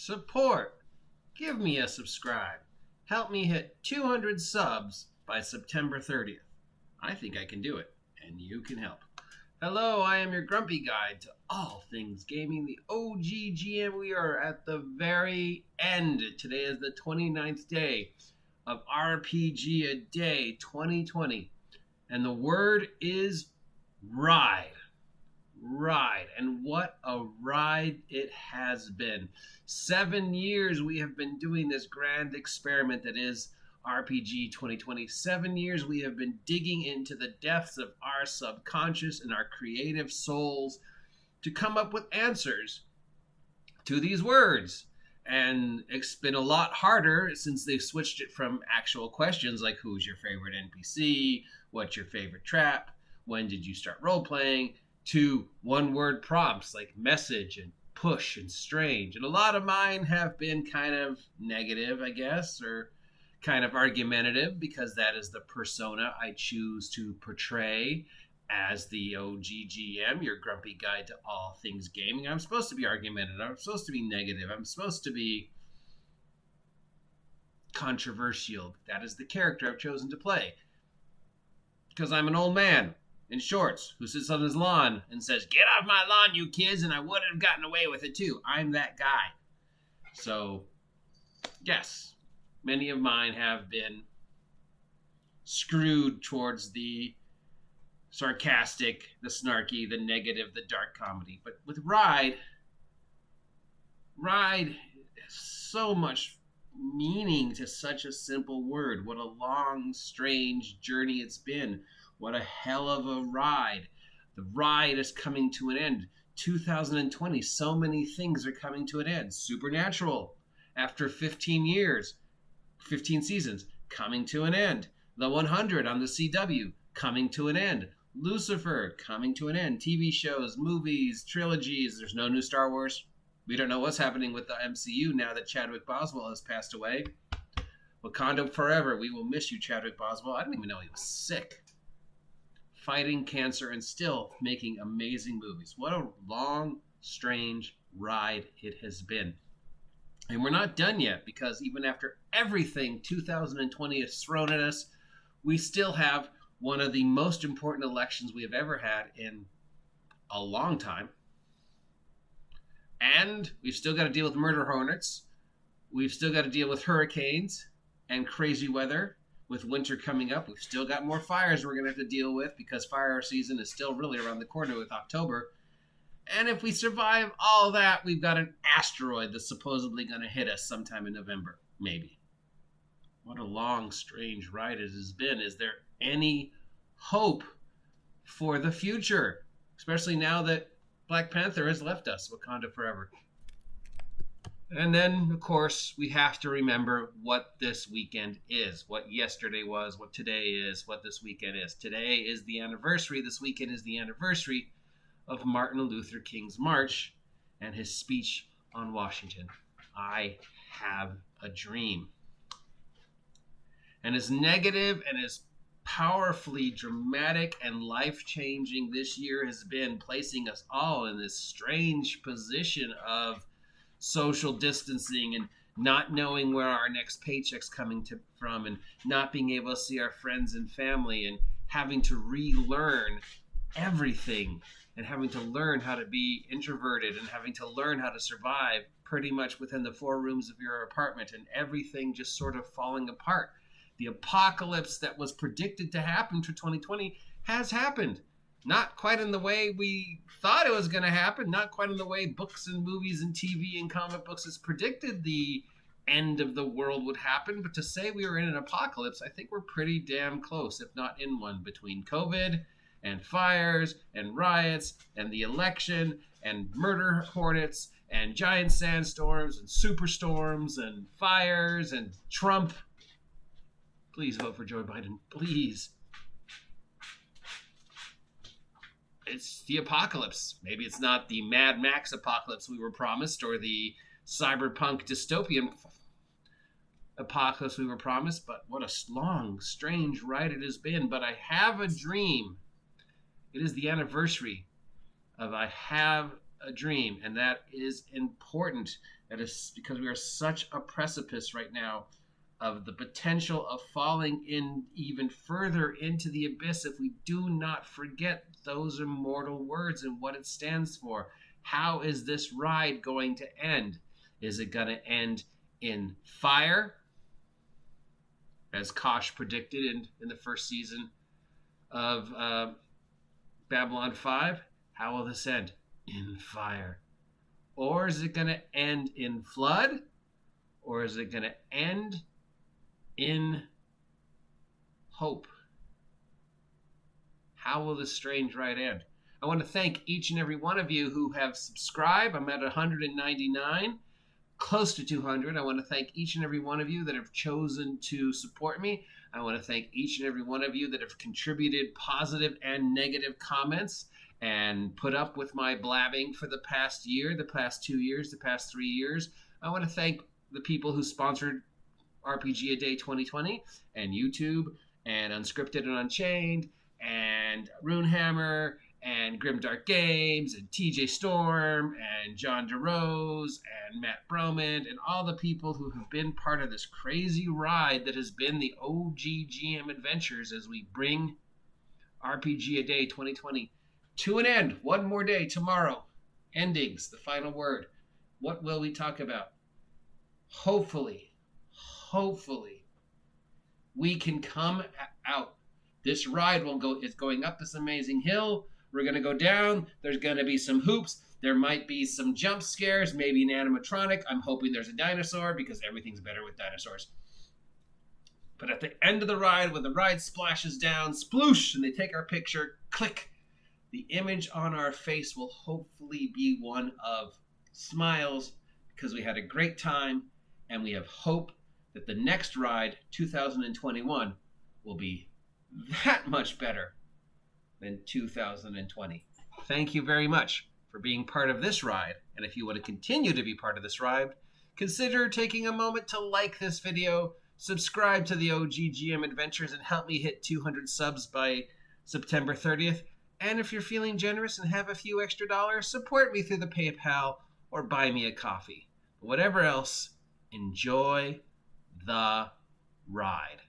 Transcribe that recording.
support, give me a subscribe. Help me hit 200 subs by September 30th. I think I can do it, and you can help. Hello, I am your grumpy guide to all things gaming, the OGGM. We are at the very end. Today is the 29th day of RPG A Day 2020, and the word is ride. Ride. And what a ride it has been. 7 years we have been doing this grand experiment that is RPG 2020. 7 years we have been digging into the depths of our subconscious and our creative souls to come up with answers to these words. And it's been a lot harder since they've switched it from actual questions like who's your favorite NPC, what's your favorite trap, when did you start role-playing, to one-word prompts like message and push and strange. And a lot of mine have been kind of negative, I guess, or kind of argumentative, because that is the persona I choose to portray as the OGGM, your grumpy guide to all things gaming. I'm supposed to be argumentative. I'm supposed to be negative. I'm supposed to be controversial. That is the character I've chosen to play. Because I'm an old man in shorts who sits on his lawn and says, "Get off my lawn, you kids," and I would have gotten away with it too. I'm that guy. So, yes, many of mine have been screwed towards the sarcastic, the snarky, the negative, the dark comedy. But with Ride has so much meaning to such a simple word. What a long, strange journey it's been. What a hell of a ride. The ride is coming to an end. 2020, so many things are coming to an end. Supernatural, after 15 years, 15 seasons, coming to an end. The 100 on the CW, coming to an end. Lucifer, coming to an end. TV shows, movies, trilogies. There's no new Star Wars. We don't know what's happening with the MCU now that Chadwick Boswell has passed away. Wakanda forever. We will miss you, Chadwick Boswell. I didn't even know he was sick. Fighting cancer and still making amazing movies. What a long, strange ride it has been. And we're not done yet, because even after everything 2020 has thrown at us, we still have one of the most important elections we have ever had in a long time. And we've still got to deal with murder hornets. We've still got to deal with hurricanes and crazy weather. With winter coming up, we've still got more fires we're going to have to deal with, because fire season is still really around the corner with October. And if we survive all that, we've got an asteroid that's supposedly going to hit us sometime in November. Maybe. What a long, strange ride it has been. Is there any hope for the future? Especially now that Black Panther has left us, Wakanda forever. And then, of course, we have to remember what this weekend is, what yesterday was, what today is, what this weekend is. Today is the anniversary. This weekend is the anniversary of Martin Luther King's march and his speech on Washington. I have a dream. And as negative and as powerfully dramatic and life-changing this year has been, placing us all in this strange position of social distancing and not knowing where our next paycheck's coming from, and not being able to see our friends and family, and having to relearn everything, and having to learn how to be introverted, and having to learn how to survive pretty much within the 4 rooms of your apartment, and everything just sort of falling apart. The apocalypse that was predicted to happen for 2020 has happened. Not quite in the way we thought it was going to happen. Not quite in the way books and movies and TV and comic books has predicted the end of the world would happen. But to say we were in an apocalypse, I think we're pretty damn close, if not in one, between COVID and fires and riots and the election and murder hornets and giant sandstorms and superstorms and fires and Trump. Please vote for Joe Biden. Please. It's the apocalypse. Maybe it's not the Mad Max apocalypse we were promised, or the cyberpunk dystopian apocalypse we were promised, but what a long, strange ride it has been. But I have a dream. It is the anniversary of I have a dream, and that is important. That is because we are such a precipice right now of the potential of falling in even further into the abyss if we do not forget those immortal words and what it stands for. How is this ride going to end? Is it going to end in fire, as Kosh predicted in the first season of Babylon 5? How will this end? In fire. Or is it going to end in flood? Or is it going to end in hope? How will this strange ride end? I want to thank each and every one of you who have subscribed. I'm at 199, close to 200. I want to thank each and every one of you that have chosen to support me. I want to thank each and every one of you that have contributed positive and negative comments and put up with my blabbing for the past year, the past 2 years, the past 3 years. I want to thank the people who sponsored RPG A Day 2020 and YouTube and Unscripted and Unchained and Runehammer and Grimdark Games and TJ Storm and John DeRose and Matt Broman and all the people who have been part of this crazy ride that has been the OGGM Adventures as we bring RPG A Day 2020 to an end. One more day tomorrow. Endings, the final word. What will we talk about? Hopefully, we can come out. This ride is going up this amazing hill. We're going to go down. There's going to be some hoops. There might be some jump scares, maybe an animatronic. I'm hoping there's a dinosaur because everything's better with dinosaurs. But at the end of the ride, when the ride splashes down, sploosh, and they take our picture, click, the image on our face will hopefully be one of smiles because we had a great time and we have hope that the next ride, 2021, will be that much better than 2020. Thank you very much for being part of this ride. And if you want to continue to be part of this ride, consider taking a moment to like this video, subscribe to the OGGM Adventures, and help me hit 200 subs by September 30th. And if you're feeling generous and have a few extra dollars, support me through the PayPal or buy me a coffee. Whatever else, enjoy the ride.